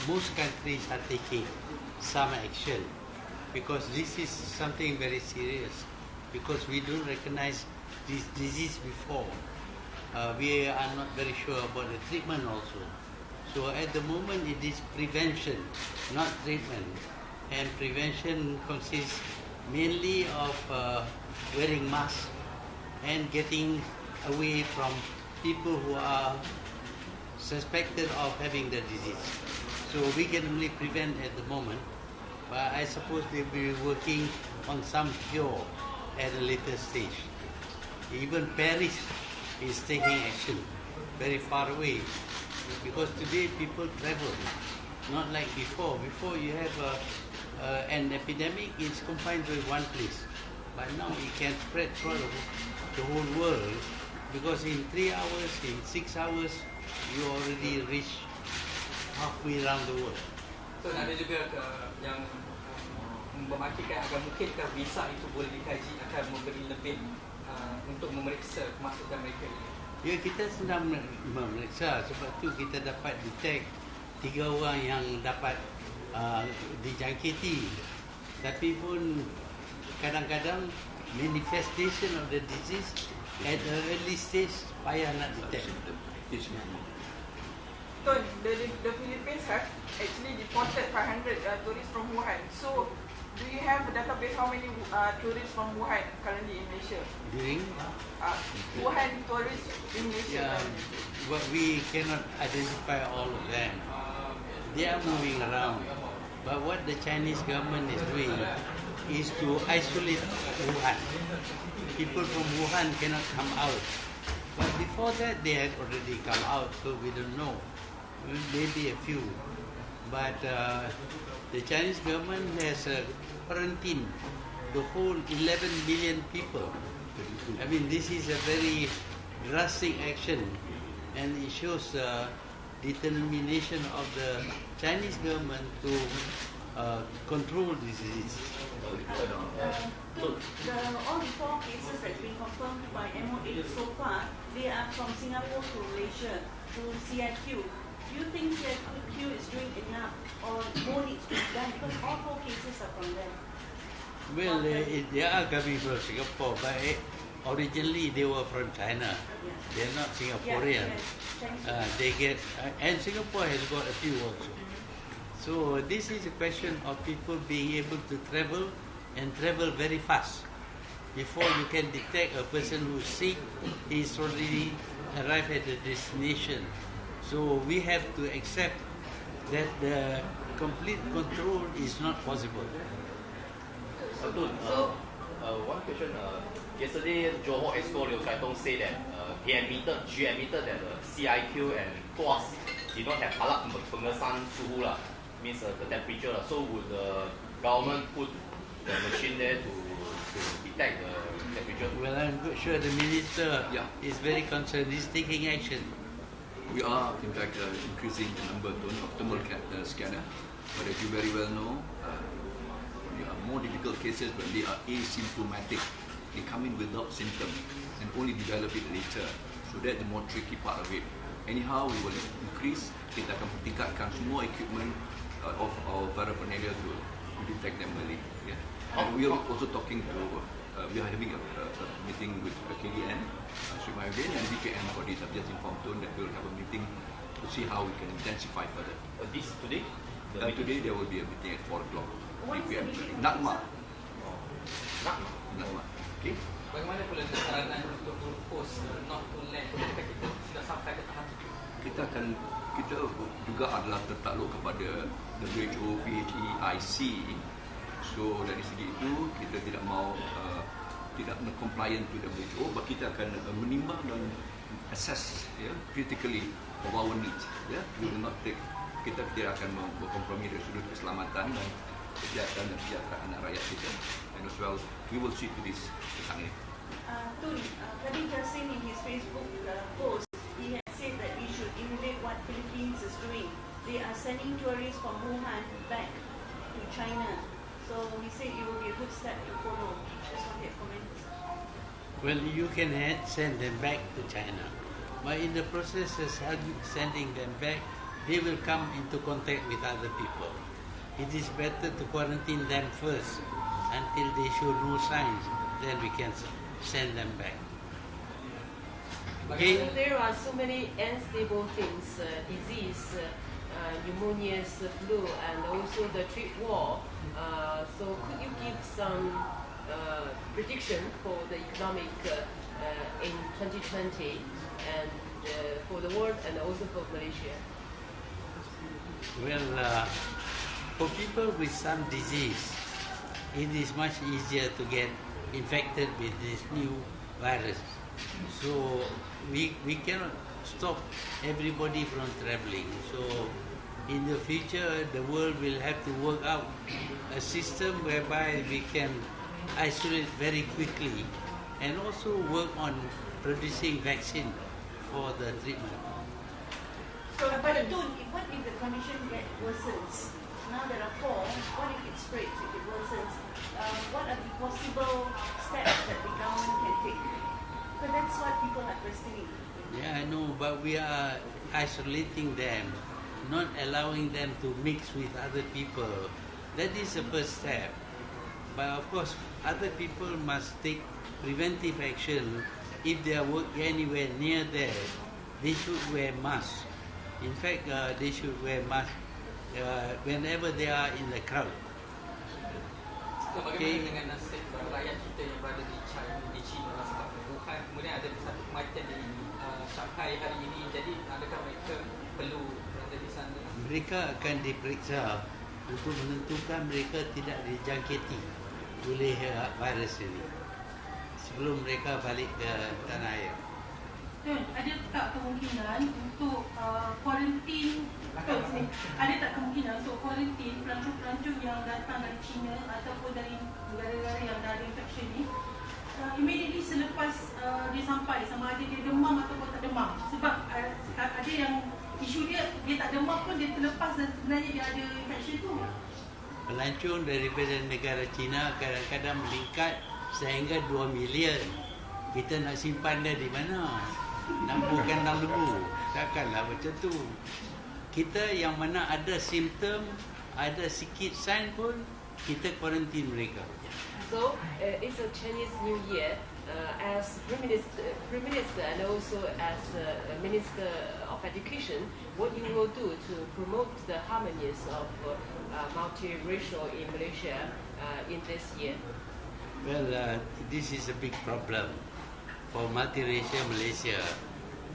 most countries are taking some action because this is something very serious because we don't recognize this disease before. We are not very sure about the treatment also. So at the moment it is prevention, not treatment. And prevention consists mainly of wearing masks and getting away from people who are suspected of having the disease. So we can only prevent at the moment, but I suppose they'll be working on some cure at a later stage. Even Paris is taking action very far away because today people travel, not like before. Before you have an epidemic, it's confined to one place, but now it can spread throughout the whole world because in 3 hours, in 6 hours, you already reach halfway around the world. So ada juga yang memastikan agar mungkinkah visa itu boleh dikaji akan memberi lebih untuk memeriksa kemasukan mereka ini. Ya, kita sedang memeriksa sebab tu kita dapat detect 3 orang yang dapat dijangkiti. Tapi pun kadang-kadang manifestation of the disease at the early stage payah nak detect. Tun, the Philippines have actually deported 500 tourists from Wuhan. So, do you have a database how many tourists from Wuhan currently in Malaysia? During Wuhan tourists in Malaysia. yeah, but we cannot identify all of them. They are moving around. But what the Chinese government is doing is to isolate Wuhan. People from Wuhan cannot come out. But before that, they had already come out, so we don't know. Maybe a few. But the Chinese government has quarantined the whole 11 million people. I mean, this is a very drastic action, and it shows determination of the Chinese government to control this disease. All the 4 cases that's been confirmed by MOH so far, they are from Singapore to Malaysia to CIQ. Do you think CIQ is doing enough or more needs to be done because all 4 cases are from them? Well, they are coming from Singapore, but originally they were from China. They're not Singaporean. They get, and Singapore has got a few also. So this is a question of people being able to travel and travel very fast. Before you can detect a person who's sick, he's already arrived at the destination. So we have to accept that the complete control is not possible. One question. Yesterday, Johor Astro Liu Kai Tong said that she admitted that the CIQ and tuas did not have alat pengesan suhu lah, means the temperature lah. So would the government put the machine there to detect the temperature? Well, I'm sure the minister is very concerned. He's taking action. We are, in fact, increasing the number of optimal scanner. But as you very well know, there are more difficult cases when they are asymptomatic. They come in without symptoms and only develop it later. So that's the more tricky part of it. Anyhow, we will increase. Kita akan tingkatkan semua equipment of our paraphernalia to detect them early. Yeah. And we are also talking to. We are having a meeting with KDN, Sri Mahathir and BKM for this. I've just informed Tun that we will have a meeting to see how we can intensify further. This today? Today there will be a meeting at 4 o'clock. BKM. Nakma. Okay. Bagaimana pula saranan untuk glucose not to land? Apakah kita sudah sampai ke tahap itu? Kita juga adalah tertakluk kepada WHO, PHEIC. So dari segi itu kita tidak mau tidak compliant to WHO, but kita akan menimbang dan assess critically of our needs. We will not take, kita tidak akan berkompromi dari sudut keselamatan dan kesihatan dan kesejahteraan rakyat kita. And as well, we will see to this kesana. Tun, Pradeep Singh in his Facebook post, he has said that we should emulate what Philippines is doing. They are sending tourists from Wuhan back to China. So he said it will be a good step to follow. Just want your comments. Well, you can send them back to China, but in the process of sending them back, they will come into contact with other people. It is better to quarantine them first until they show no signs, then we can send them back. Okay? So there are so many unstable things, disease, pneumonia, flu, and also the trade war. So could you give some prediction for the economic in 2020 and for the world and also for Malaysia? Well, for people with some disease, it is much easier to get infected with this new virus. So we cannot stop everybody from traveling. So in the future, the world will have to work out a system whereby we can isolate very quickly and also work on producing vaccine for the treatment. So, but what if the condition worsens? Now there are 4. What if it spreads? If it worsens, what are the possible steps that the government can take? Because that's what people are questioning. Yeah, I know, but we are isolating them, not allowing them to mix with other people. That is the first step. But of course, other people must take preventive action. If they are working anywhere near there, they should wear masks. In fact, they should wear masks whenever they are in the crowd. So bagaimana dengan nasib rakyat kita yang berada di China sebab Wuhan, kemudian ada satu kematian di Shanghai hari ini. Jadi adakah mereka perlu berada di sana? Mereka akan diperiksa untuk menentukan mereka tidak dijangkiti oleh virus ini sebelum mereka balik ke tanah air. Ada tak kemungkinan untuk kuarantin? Ada tak kemungkinan untuk kuarantin pelancong-pelancong yang datang dari China ataupun dari negara-negara yang dah ada infection ni immediately selepas dia sampai, sama ada dia demam ataupun tak demam? Sebab ada yang isu dia tak demam pun dia terlepas dan sebenarnya dia ada infection tu. Pelancong daripada negara China kadang-kadang meningkat sehingga 2 million. Kita nak simpan dia di mana? Nak bukan dalam lembu. Takkanlah macam tu. Kita yang mana ada simptom, ada sikit sign pun, kita quarantine mereka. So it's a Chinese New Year. As Prime Minister and also as Minister of Education, what you will do to promote the harmonies of multiracial in Malaysia in this year? Well, this is a big problem for multiracial Malaysia.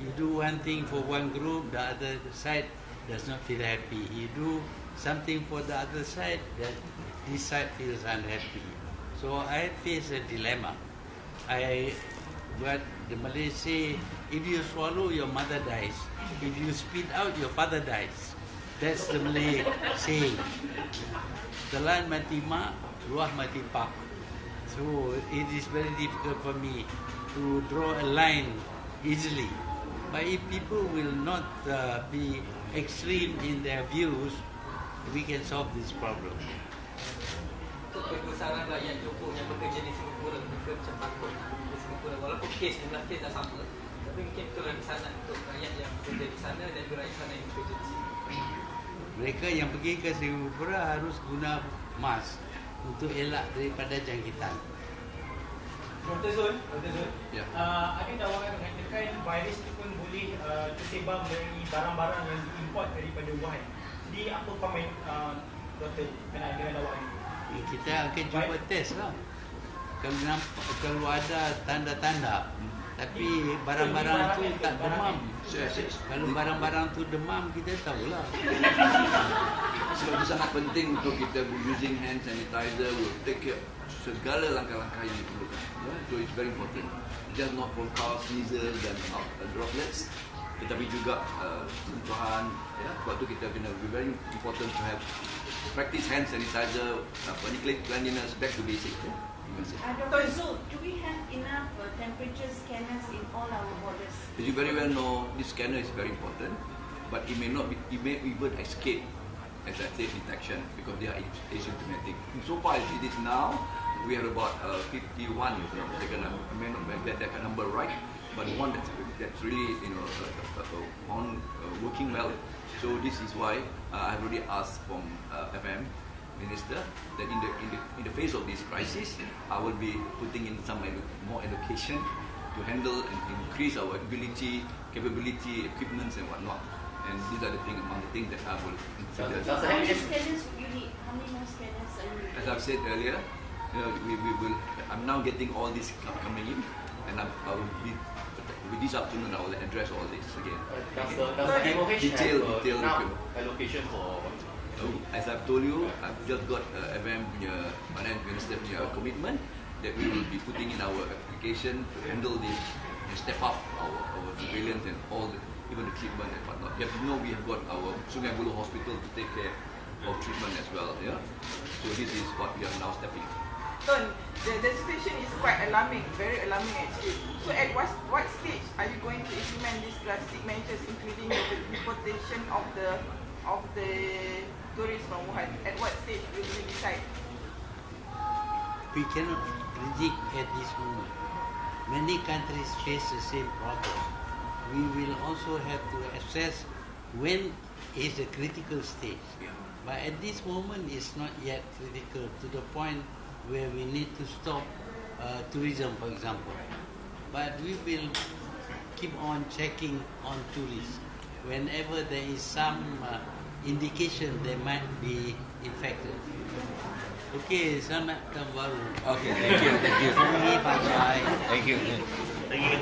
You do one thing for one group, the other side does not feel happy. You do something for the other side, that this side feels unhappy. So I face a dilemma. What the Malays say, if you swallow, your mother dies. If you spit out, your father dies. That's the Malay saying. Telan mati mak, luah mati pak. So it is very difficult for me to draw a line easily. But if people will not be extreme in their views, we can solve this problem. Untuk kebesaran rakyat Johor yang bekerja di Singapura, mereka macam takut di Singapura walaupun jumlah kes dah sama, tapi mungkin turun di sana untuk rakyat yang bekerja di sana dan juga rakyat sana yang bekerja di sini. Mereka yang pergi ke Singapura harus guna mask untuk elak daripada jangkitan. Dr. Zul, Ya. ada dakwaan mengatakan virus itu pun boleh tersebar melalui barang-barang yang diimport daripada Wuhan. Jadi apa komen Dr. dengan dakwaan ini? Kita akan cuba test lah. Kalau ada tanda-tanda, tapi barang-barang tu tak demam. Kalau barang-barang tu demam, kita tahulah. Sebab itu sangat penting untuk kita using hand sanitizer, we'll take care segala langkah-langkah yang diperlukan. So it's very important. Just not from cough, sneezes dan droplets, tetapi juga sentuhan. Sebab tu kita kena very important to have practice hand sanitizer, cleanliness, back to basic. Dr. Zul, do we have enough temperature scanners in all our borders? As you very well know, this scanner is very important, but it may even escape, as I said, detection because they are asymptomatic. So far as it is now, we are about 51, if I'm not mistaken. I may not get that number right, but one that's really working well. So this is why I've already asked from FM Minister that in the face of this crisis, I will be putting in some more allocation to handle and increase our ability, capability, equipments and whatnot. And these are among the things that I will consider. How many scanners would you need? How many more scanners are you needing? As I've said earlier, we will. I'm now getting all this coming in, and I will be. With this afternoon, I will address all this again. Does the MOH detail have allocation for? As I've told you, I've just got FM Finance Minister commitment that we will be putting in our application to handle this and step up our surveillance and even the treatment and whatnot. You have to know we have got our Sungai Buloh Hospital to take care of treatment as well. Yeah. So this is what we are now stepping. Tun, the situation is quite alarming, very alarming actually. So at what stage are you going to implement these drastic measures, including the deportation of the tourists from Wuhan? At what stage will you decide? We cannot predict at this moment. Many countries face the same problem. We will also have to assess when is a critical stage. But at this moment, it's not yet critical to the point where we need to stop tourism, for example. But we will keep on checking on tourists. Whenever there is some indication they might be infected. Okay, selamat tahun baru. Okay, thank you. Bye. Thank you. Thank you.